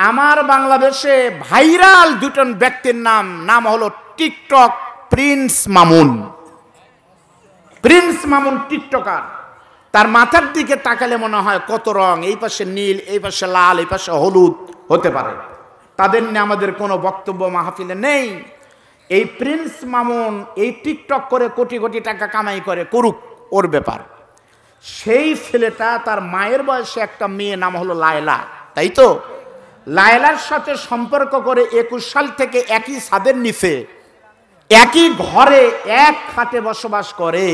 আমার বাংলাদেশে ভাইরাল দুজন ব্যক্তির নাম হলো TikTok Prince Mamun. Prince Mamun TikToker. তার মাথার দিকে তাকালে মনে হয় কত রং, এই পাশে নীল, এই পাশে লাল, এই পাশে হলুদ হতে পারে। তাদের নিয়ে আমাদের কোনো বক্তব্য মাহফিলে নেই। এই প্রিন্স মামুন এই টিকটক করে কোটি কোটি টাকা কামাই করে, করুক, ওর ব্যাপার। সেই ছেলেটা তার মায়ের বয়সে একটা মেয়ে নাম হলো লায়লা, তাই তো? লায়লার সাথে সম্পর্ক করে 21 সাল থেকে একই ছাদের নিচে একই ঘরে এক খাটে বসবাস করে।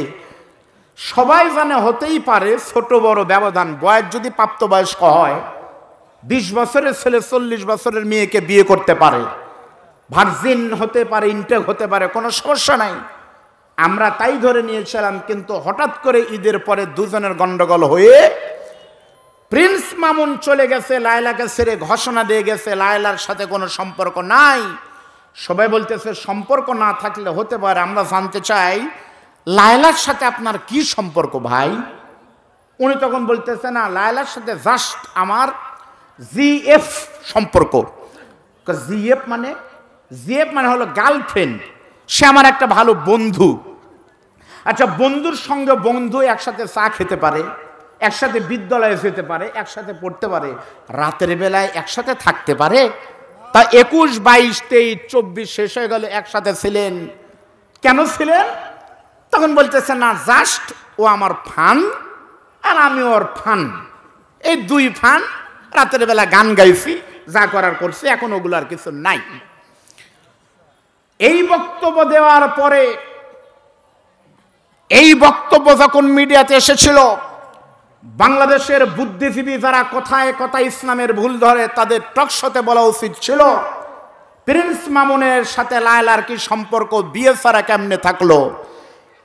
সবাই জানে হতেই পারে ছোট বড় ব্যবধান, বয়স যদি প্রাপ্তবয়স্ক হয় 20 বছরের ছেলে 40 বছরের মেয়েকে বিয়ে করতে পারে, ভার্জিন হতে পারে, ইনটেক হতে পারে, কোনো সমস্যা নাই। আমরা তাই ধরে নিয়েছিলাম, কিন্তু হঠাৎ করে ঈদের পরে দুজনের গন্ডগোল হয়ে প্রিন্স মামুন চলে গেছে, লায়লাকে ছেড়ে ঘোষণা দিয়ে গেছে লায়লার সাথে কোনো সম্পর্ক নাই। সবাই বলতেছে সম্পর্ক না থাকলে হতে পারে। আমরা জানতে চাই লায়লার সাথে আপনার কি সম্পর্ক ভাই? উনি তখন বলতেছে না, লায়লার সাথে জাস্ট আমার জিএফ সম্পর্ক। জিএফ মানে হলো গার্লফ্রেন্ড, সে আমার একটা ভালো বন্ধু। আচ্ছা, বন্ধুর সঙ্গে বন্ধু একসাথে চা খেতে পারে, একসাথে বিদ্যালয়ে যেতে পারে, একসাথে পড়তে পারে, রাতের বেলায় একসাথে থাকতে পারে? তা 21, 22, 23, 24 শেষ হয়ে গেল, একসাথে ছিলেন, কেন ছিলেন? তখন বলতেছে না, জাস্ট ও আমার ফান আর আমি ওর ফান, এই দুই ফান। রাতের বেলা গান গাইছি, যা করার করছি, এখন ওগুলো আর কিছু নাই। এই বক্তব্য দেওয়ার পরে, এই বক্তব্য যখন মিডিয়াতে এসেছিল, বাংলাদেশের বুদ্ধিজীবী যারা কথায় কথায় ইসলামের ভুল ধরে তাদের টকশোতে বলা উচিত ছিল প্রিন্স মামুনের সাথে লায়লার কি সম্পর্ক, বিয়ে ছাড়া কেমনে থাকলো।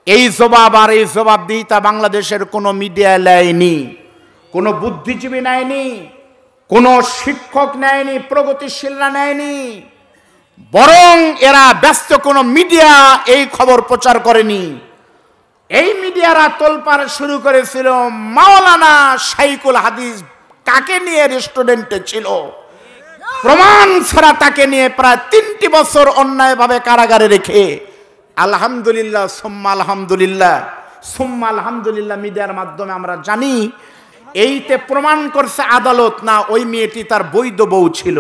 এই জবাব আর এই জবাবদিহিতা বাংলাদেশের কোনো মিডিয়া নেয়নি, কোনো বুদ্ধিজীবী নেয়নি, কোনো শিক্ষক নেয়নি, প্রগতিশীলরা নেয়নি। বরং এরা ব্যস্ত, কোনো মিডিয়া এই খবর প্রচার করেনি। এই মিডিয়ারা তোলপাড় শুরু করেছিল মাওলানা শাইখুল হাদিস কাকে নিয়ে রেস্টুরেন্টে ছিল, প্রমাণ ছাড়া তাকে নিয়ে প্রায় 3টি বছর অন্যায়ভাবে কারাগারে রেখে আলহামদুলিল্লাহ সুম্মা আলহামদুলিল্লাহ সুম্মা আলহামদুলিল্লাহ মিডিয়ার মাধ্যমে আমরা জানি এইতে প্রমাণ করছে আদালত না ওই মেয়েটি তার বৈধ বউ ছিল।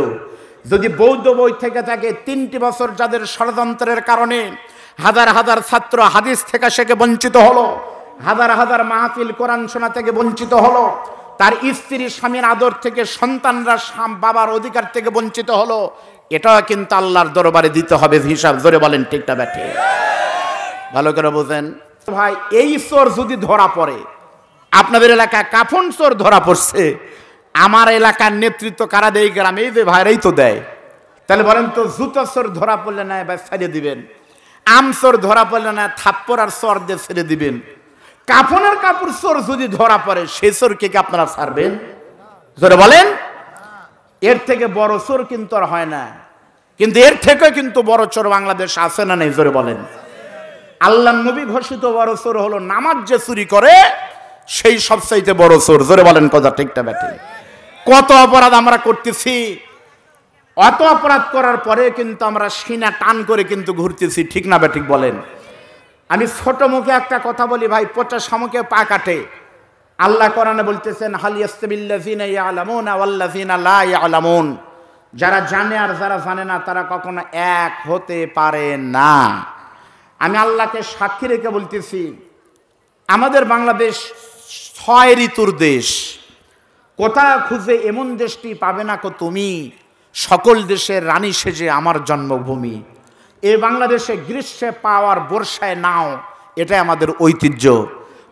যদি বৈধ বউ থেকে থাকে 3টি বছর যাদের ষড়যন্ত্রের কারণে হাজার হাজার ছাত্র হাদিস থেকে শেখে বঞ্চিত হলো, হাজার হাজার মাহফিল কোরআন শোনা থেকে বঞ্চিত হলো, তার স্ত্রী স্বামীর আদর থেকে, সন্তানরা বাবার অধিকার থেকে বঞ্চিত হলো, এটাও কিন্তু আল্লাহর দরবারে দিতে হবে হিসাব। জোরে বলেন ঠিক না ব্যাঠি? ভালো করে বোঝেন ভাই। এই চোর যদি ধরা পড়ে, আপনাদের এলাকায় কাফন চোর ধরা পড়ছে, আমার এলাকার নেতৃত্ব কারা দেয়? গ্রামে যে ভাইরাই তো দেয়। তাহলে বলেন তো, জুতো চোর ধরা পড়লে না এবার ছাড়িয়ে দিবেন, আম চোর ধরা পড়লে না থাপ্পড় আর চর দিয়ে ছেড়ে দিবেন। কাফনের কাপড় চোর যদি ধরা পড়ে, সে চোরকে কি আপনারা ছাড়বেন? জোরে বলেন। এর থেকে বড় চোর কিন্তু আর হয় না, কিন্তু এর থেকে কিন্তু বড় চোর বাংলাদেশ আছে না নেই? জোরে বলেন। আল্লাহ নবী ঘোষিত বড় চোর হলো নামাজ যে চুরি করে, সেই সবচাইতে বড় চোর। জোরে বলেন কথা ঠিকটা ব্যাঠি? কত অপরাধ আমরা করতেছি, অত অপরাধ করার পরে কিন্তু আমরা সিনা টান করে কিন্তু ঘুরতেছি, ঠিক না ব্যাঠিক বলেন? আমি ছোট মুখে একটা কথা বলি ভাই, পচা শামুকে পা কাটে। আল্লাহ কোরআনে বলতেছেন হাল ইয়াস্তাবিল্লাযিনা ইয়ালামুনা ওয়াল্লাযিনা লা ইয়ালামুন, যারা জানে আর যারা জানে না তারা কখনো এক হতে পারে না। আমি আল্লাহকে সাক্ষী রেখে বলতেছি, আমাদের বাংলাদেশ 6 ঋতুর দেশ। কোথা খুঁজে এমন দেশটি পাবে না কো তুমি, সকল দেশের রানী সেজে আমার জন্মভূমি। এই বাংলাদেশে গ্রীষ্মে পাওয়ার, বর্ষায় নাও, এটাই আমাদের ঐতিহ্য।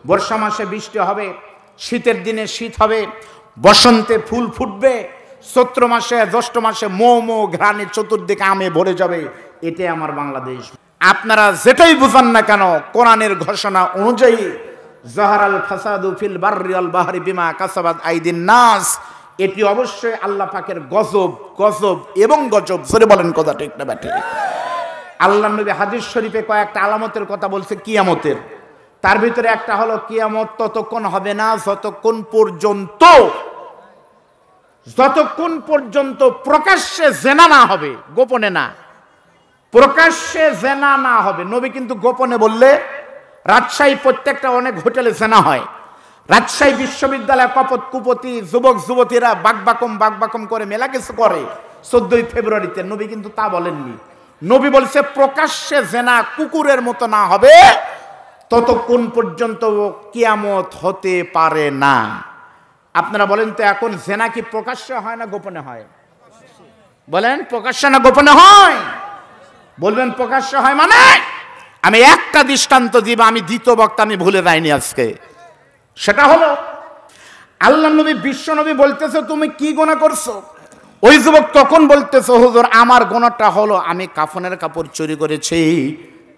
বর্ষা মাসে বৃষ্টি হবে, শীতের দিনে শীত হবে, বসন্তে ফুল ফুটবে, চৈত্র মাসে জ্যৈষ্ঠ মাসে মৌ ঘ্রাণে চতুর্দিকে আমে ভরে যাবে, এটাই আমার বাংলাদেশ। আপনারা যেটাই বুঝান না কেন, কোরআনের ঘোষণা অনুযায়ী জাহারাল ফাসাদু ফিল বাররি ওয়াল বাহরি বিমা কাসাবাত আইদিন নাস, এটি অবশ্যই আল্লাহ পাকের গজব, গজব এবং গজব। জোরে বলেন কথা ঠিক না ব্যাঠি? আল্লাহ নবী হাদিস শরীফে কয়েকটা আলামতের কথা বলছে কিয়ামতের। তার ভিতরে একটা হলো কিয়ামত ততক্ষণ হবে না যতক্ষণ পর্যন্ত যতক্ষণ পর্যন্ত প্রকাশ্যে জেনা না হবে, গোপনে না, প্রকাশ্যে জেনা না হবে। নবী কিন্তু গোপনে বললে, রাজশাহী প্রত্যেকটা অনেক হোটেলে জেনা হয়। রাজশাহী বিশ্ববিদ্যালয়ে কপট কুপতি যুবক যুবতীরা বাকবাকম করে মেলা কিছু করে 14ই ফেব্রুয়ারিতে। নবী কিন্তু তা বলেননি। নবী বলছে প্রকাশ্যে জেনা কুকুরের মতো না হবে ততক্ষণ পর্যন্ত কিয়ামত হতে পারে না। আপনারা বলেন তো, এখন জেনা কি প্রকাশ্যে হয় না গোপনে হয়? বলেন প্রকাশ্যে না গোপনে হয়? বলবেন প্রকাশ্যে হয় মানে? আমি একটা দৃষ্টান্ত দিব, আমি দ্বিতীয় বক্তা আমি ভুলে যাইনি আজকে। সেটা হলো, আল্লাহ নবী বিশ্ব নবী বলতেছে তুমি কি গুনাহ করছো? ওই যুবক তখন বলতেছে হুজুর আমার গুনাহটা হলো আমি কাফনের কাপড় চুরি করেছি,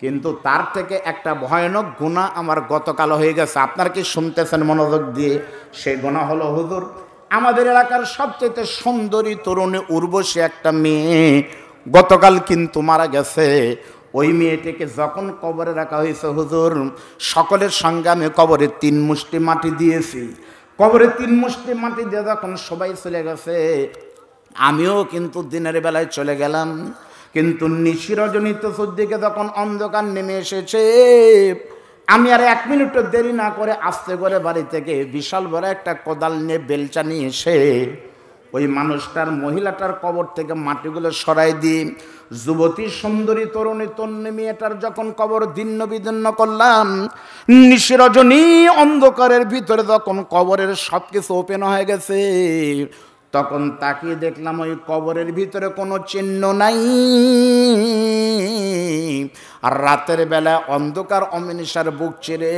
কিন্তু তার থেকে একটা ভয়ানক গুনাহ আমার গতকাল হয়ে গেছে। আপনারা কি শুনতেছেন মনোযোগ দিয়ে? সেই গুনাহ হলো হুজুর আমাদের এলাকার সবচেয়ে সুন্দরী তরুণী উর্বশী একটা মেয়ে গতকাল কিন্তু মারা গেছে। ওই মেয়েটিকে যখন কবরে রাখা হয়েছে হুজুর, সকলের সঙ্গে আমি কবরে 3 মুষ্টি মাটি দিয়েছি। কবরে 3 মুষ্টি মাটি দিয়ে যখন সবাই চলে গেছে, আমিও কিন্তু দিনের বেলায় চলে গেলাম। কিন্তু নিশি রজনীতে চতুর্দিকে যখন অন্ধকার নেমে এসেছে, আমি আর 1 মিনিটও দেরি না করে আস্তে করে বাড়ি থেকে বিশাল বড় একটা কোদাল নিয়ে বেলচা নিয়ে এসে ওই মানুষটার মহিলাটার কবর থেকে মাটিগুলো সরাই দিই। যুবতী সুন্দরী তরুণী তন্নি মেয়েটার যখন কবর দিন্ন বিদন্ন করলাম, নিশি রজনী অন্ধকারের ভিতরে যখন কবরের সব কিছু ওপেন হয়ে গেছে, তখন তাকিয়ে দেখলাম ওই কবরের ভিতরে কোনো চিহ্ন নাই। আর রাতের বেলা অন্ধকার অমিনিশার বুক ছেড়ে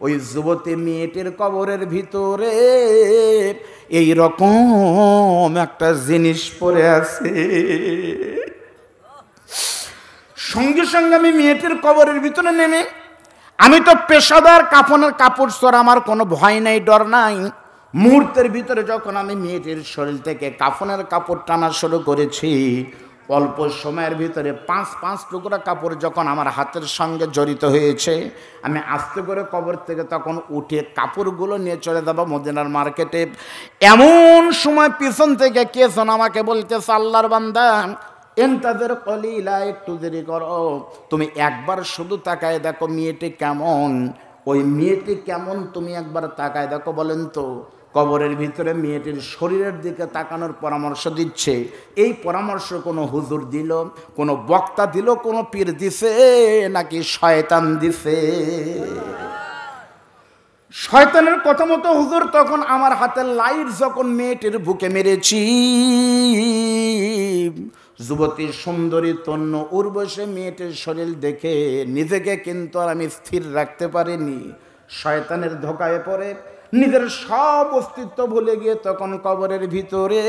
ওই যুবতী মেয়েটির কবরের ভিতরে এই রকম একটা জিনিস পড়ে আছে। সঙ্গে সঙ্গে আমি মেয়েটির কবরের ভিতরে নেমে, আমি তো পেশাদার কাফনের কাপড় চোর, আমার কোনো ভয় নাই ডর নাই। মুহূর্তের ভিতরে যখন আমি মেয়েটির শরীর থেকে কাফনের কাপড় টানা শুরু করেছি, অল্প সময়ের ভিতরে 5 টুকরা কাপড় যখন আমার হাতের সঙ্গে জড়িত হয়েছে, আমি আস্তে করে কবর থেকে তখন উঠে কাপড়গুলো নিয়ে চলে যাব মদিনার মার্কেটে। এমন সময় পিছন থেকে কে যেন আমাকে বলতেছে, আল্লাহর বান্দা এন্তাদের কলিলা, একটু দেরি করো, তুমি একবার শুধু তাকায় দেখো মেয়েটি কেমন। ওই মেয়েটি কেমন তুমি একবার তাকায় দেখো। বলেন তো, কবরের ভিতরে মেয়েটির শরীরের দিকে তাকানোর পরামর্শ দিচ্ছে। এই পরামর্শ কোনো হুজুর দিল, কোনো বক্তা দিল, কোনো পীর দিছে, নাকি শয়তান দিছে? শয়তানের কথা মতো হুজুর তখন আমার হাতের লাইট যখন মেয়েটির বুকে মেরেছি, যুবতী সুন্দরী তন্ন উর্বশী মেয়েটির শরীর দেখে নিজেকে কিন্তু আর আমি স্থির রাখতে পারিনি। শয়তানের ধোকায় পড়ে নিজের সব অস্তিত্ব ভুলে গিয়ে তখন কবরের ভিতরে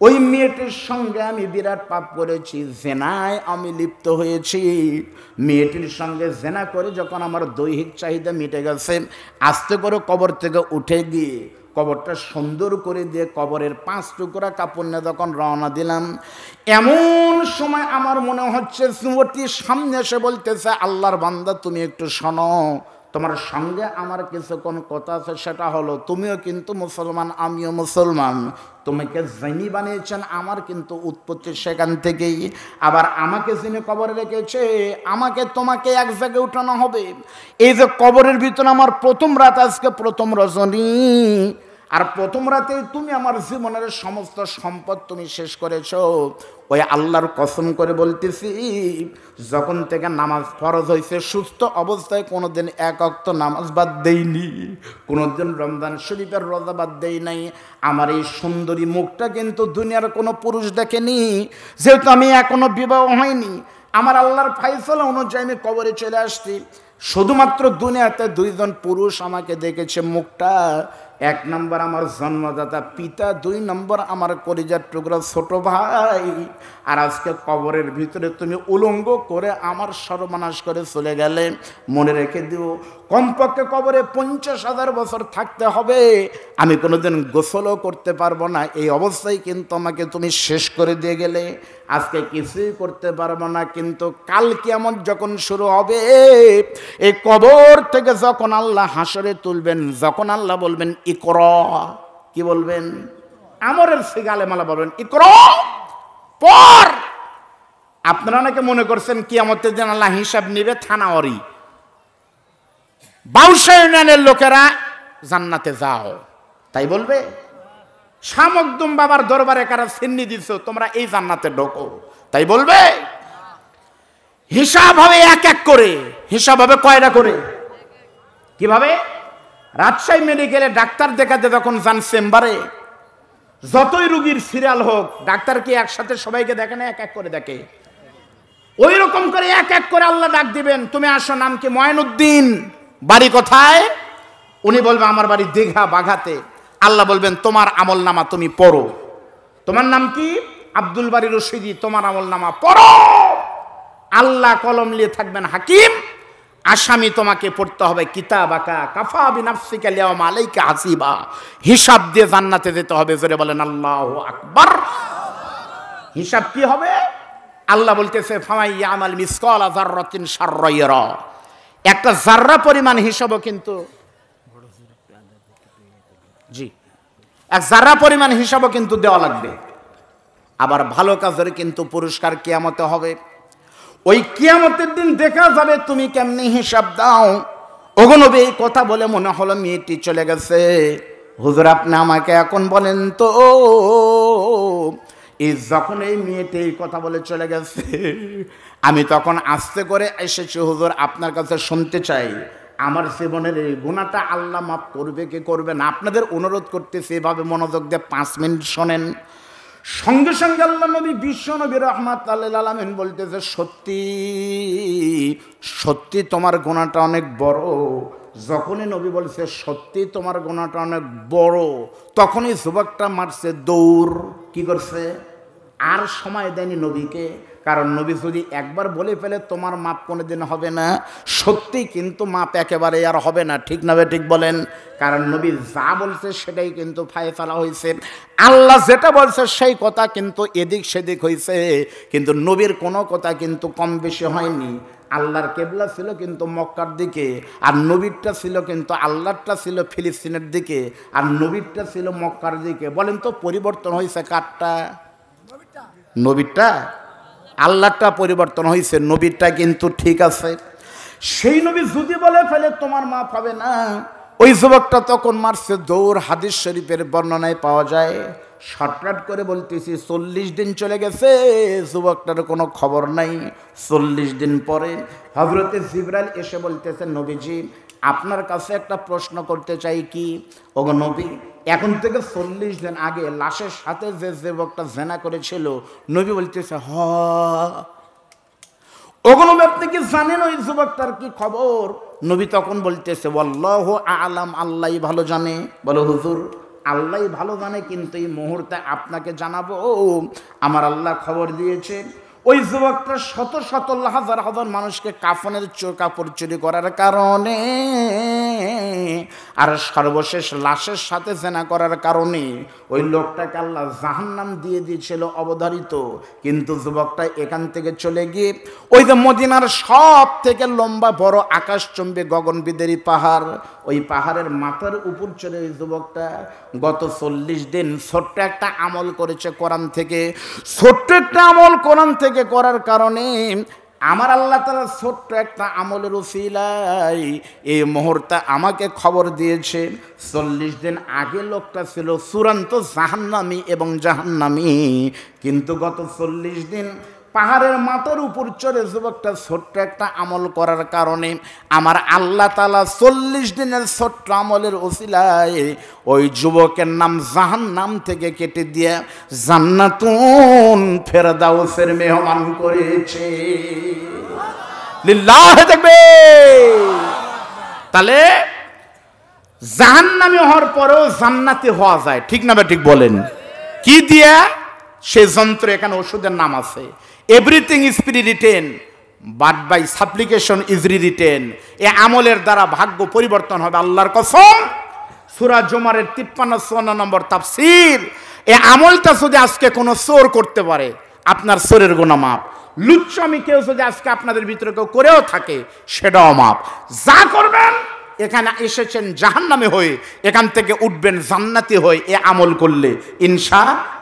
ওই মেয়েটির সঙ্গে আমি বিরাট পাপ করেছি, জেনায় আমি লিপ্ত হয়েছি। মেয়েটির সঙ্গে জেনা করে যখন আমার দৈহিক চাহিদা মিটে গেছে, আস্তে করে কবর থেকে উঠে গিয়ে কবরটা সুন্দর করে দিয়ে কবরের 5 টুকরা কাপড় নিয়ে যখন রওনা দিলাম, এমন সময় আমার মনে হচ্ছে যুবতী সামনে এসে বলতেছে, আল্লাহর বান্দা তুমি একটু শোনো, তোমার সঙ্গে আমার কিছুক্ষণ কথা আছে। সেটা হলো তুমিও কিন্তু মুসলমান, আমিও মুসলমান। তোমাকে যিনি বানিয়েছেন আমার কিন্তু উৎপত্তি সেখান থেকেই। আবার আমাকে যিনি কবরে রেখেছে, আমাকে তোমাকে এক জায়গায় উঠানো হবে। এই যে কবরের ভিতরে আমার প্রথম রাত, আজকে প্রথম রজনী, আর প্রথম রাতেই তুমি আমার জীবনের সমস্ত সম্পদ তুমি শেষ করেছো। ওই আল্লাহর কসম করে বলতেছি, যখন থেকে নামাজ ফরজ হয়েছে সুস্থ অবস্থায় কোনোদিন 1 ওয়াক্ত নামাজ বাদ দেইনি, কোনোদিন রমজান শরীফের রোজা বাদ দেই নাই। আমার এই সুন্দরী মুখটা কিন্তু দুনিয়ার কোনো পুরুষ দেখেনি, যেহেতু আমি এখনো বিবাহ হয়নি। আমার আল্লাহর ফায়সালা অনুযায়ী আমি কবরে চলে আসছি। শুধুমাত্র দুনিয়াতে 2 জন পুরুষ আমাকে দেখেছে মুখটা। 1 নম্বর আমার জন্মদাতা পিতা, 2 নম্বর আমার কলিজার টুকরা ছোট ভাই। আর আজকে কবরের ভিতরে তুমি উলঙ্গ করে আমার সর্বনাশ করে চলে গেলে, মনে রেখে দিও কমপক্ষে কবরে 50,000 বছর থাকতে হবে। আমি কোনোদিন গোসলও করতে পারবো না, এই অবস্থায় কিন্তু আমাকে তুমি শেষ করে দিয়ে গেলে। আজকে কিছুই করতে পারবো না, কিন্তু কাল কিয়ামত যখন শুরু হবে, এই কবর থেকে যখন আল্লাহ হাসরে তুলবেন, যখন আল্লাহ বলবেন ইকরা, কি বলবেন? আমরের সিগা আলেমালা বলবেন ইকরা পর। আপনারা অনেকে মনে করছেন কিয়ামতের দিন আল্লাহ হিসাব নিবে থানাওয়ারি, বাউশা ইউনিয়নের লোকেরা জান্নাতে যাও তাই বলবে? শামকদুম বাবার দরবারে কারা সিন্নি দিছো তোমরা এই জান্নাতে ঢোকো তাই বলবে? হিসাব হবে এক এক করে। হিসাব হবে কয়টা করে? কিভাবে? রাজশাহী মেডিকেলে ডাক্তার দেখাতে যখন যান চেম্বারে, যতই রুগীর সিরিয়াল হোক, ডাক্তার কি একসাথে সবাইকে দেখে না? এক এক করে দেখে। ওই রকম করে এক এক করে আল্লাহ ডাক দিবেন, তুমি আসো, নাম কি? ময়নুদ্দিন। বাড়ি কোথায়? উনি বলবে আমার বাড়ি দীঘা বাঘাতে। আল্লাহ বলবেন তোমার আমল নামা তুমি পড়ো। তোমার নাম কি? আব্দুল বারী রশিদি। তোমার আমল নামা পড়ো। আল্লাহ কলম নিয়ে থাকবেন হাকিম, আসামি তোমাকে পড়তে হবে কিতাবাকা কাফা বিনাফসিকা লিয়াউমা আলাইকা হাসিবা। হিসাব দিয়ে জান্নাতে যেতে হবে। জোরে বলেন আল্লাহু আকবার। হিসাব কি হবে? আল্লাহ বলতেছে ফামাই ইয়ামাল মিসকালা যাররাতিন শাররা ইয়ারা। একটা জাররা পরিমাণ হিসাবও কিন্তু জি এক জাররা পরিমাণ হিসাবও কিন্তু দেওয়া লাগবে। আবার ভালো কাজের কিন্তু পুরস্কার কিয়ামতে হবে। ওই কিয়ামতের দিন দেখা যাবে তুমি কেমনি হিসাব দাও। ওগো নবী এই কথা বলে মনে হলো মেয়েটি চলে গেছে। হুজুর আপনি আমাকে এখন বলেন তো, এই যখন এই মেয়েটি এই কথা বলে চলে গেছে, আমি তখন আস্তে করে এসেছি হুজুর আপনার কাছে শুনতে চাই আমার জীবনের এই গুনাহটা আল্লাহ মাফ করবে কি করবে না। আপনাদের অনুরোধ করতেছি এভাবে মনোযোগ দিয়ে 5 মিনিট শোনেন। সঙ্গে সঙ্গে আল্লাহ নবী বিশ্ব নবী রাহমাতুল্লিল আলামিন বলতেছে সত্যি সত্যি তোমার গুনাহটা অনেক বড়। যখনই নবী বলছে সত্যি তোমার গুনাহটা অনেক বড়, তখনই যুবকটা মারছে দৌড়। কি করছে? আর সময় দেয়নি নবীকে, কারণ নবী যদি একবার বলে ফেলে তোমার মাপ কোনোদিন হবে না, সত্যি কিন্তু মাপ একেবারে আর হবে না। ঠিক না? ঠিক বলেন। কারণ নবী যা বলছে সেটাই কিন্তু ফায়সালা হয়েছে। আল্লাহ যেটা বলছে সেই কথা কিন্তু এদিক সেদিক হয়েছে, কিন্তু নবীর কোনো কথা কিন্তু কম বেশি হয়নি। আল্লাহর কেবলা ছিল কিন্তু মক্কার দিকে, আর নবীরটা ছিল কিন্তু আল্লাহরটা ছিল ফিলিস্তিনের দিকে, আর নবীরটা ছিল মক্কার দিকে। বলেন তো পরিবর্তন হয়েছে কারটা? নবীরটা। আল্লাহরটা পরিবর্তন হয়েছে, নবীরটা কিন্তু ঠিক আছে। সেই নবী যদি বলে ফেলে তোমার মাফ হবে না, ওই যুবকটা তখন মারছে দৌড়। হাদিস শরীফের বর্ণনায় পাওয়া যায়। শর্টকাট করে বলতেছি 40 দিন চলে গেছে, যুবকটার কোনো খবর নাই। 40 দিন পরে হযরতে জিবরাইল এসে বলতেছে নবীজি আপনার কাছে একটা প্রশ্ন করতে চাই। কি? ওগো নবী এখন থেকে 40 দিন আগে লাশের সাথে যে যুবকটা জেনা করেছিল, নবী বলতেছে হ। ওগো নবী আপনি কি জানেন ওই যুবকটার কি খবর? নবী তখন বলতেছে ওয়াল্লাহু আ'লাম, আল্লাহই ভালো জানে। বলো হুজুর আল্লাহই ভালো জানে, কিন্তু এই মুহূর্তে আপনাকে জানাবো আমার আল্লাহ খবর দিয়েছে ওই যুবকটা শত শত হাজার হাজার মানুষকে কাফনের কাপড় চুরি করার কারণে আর সর্বশেষ লাশের সাথে জেনা করার কারণে ওই লোকটাকে আল্লাহ জাহান্নাম দিয়ে দিয়েছিল অবধারিত। কিন্তু যুবকটা এখান থেকে চলে গিয়ে ওই যে মদিনার সব থেকে লম্বা বড় আকাশচুম্বী গগনবিদারী পাহাড়, ওই পাহাড়ের মাথার উপর চলে ওই যুবকটা গত 40 দিন ছোট্ট একটা আমল করেছে কোরআন থেকে। ছোট্ট একটা আমল কোরআন থেকে করার কারণে আমার আল্লাহ তাআলা ছোট্ট একটা আমলের উসিলায় এই মুহূর্তে আমাকে খবর দিয়েছে 40 দিন আগে লোকটা ছিল চূড়ান্ত জাহান্নামী এবং জাহান্নামী, কিন্তু গত 40 দিন পাহাড়ের মাথার উপর চড়ে যুবকটা ছোট্ট একটা আমল করার কারণে আমার আল্লাহ তাআলা 40 দিনের ছোট্ট আমলের উসিলায় ওই যুবকের নাম জাহান্নাম থেকে কেটে দিয়ে জান্নাতুন ফেরদাউসের মেহমান করেছে। লিল্লাহ তাকবীর। তাহলে জাহান্নামী হওয়ার পরেও জান্নাতি হওয়া যায়। ঠিক না? ঠিক বলেন। কি দিয়া? সেই যন্ত্র এখানে ওষুধের নাম আছে। Everything is pre written but by supplication is written. এ আমলের দ্বারা ভাগ্য পরিবর্তন হবে। আল্লাহর কসম, সূরা জুমারের 53-54 নম্বর তাফসীর। এ আমলটা যদি আজকে কোনো চোর করতে পারে আপনার চোরের গুনাহ মাপ। লুচ্চামি কেউ যদি আজকে আপনাদের ভিতরে কেউ করেও থাকে সেটাও মাপ। যা করবেন এখানে এসেছেন জাহান্নামে হয়ে, এখান থেকে উঠবেন জান্নাতি হয়ে, এ আমল করলে ইনশাআল্লাহ।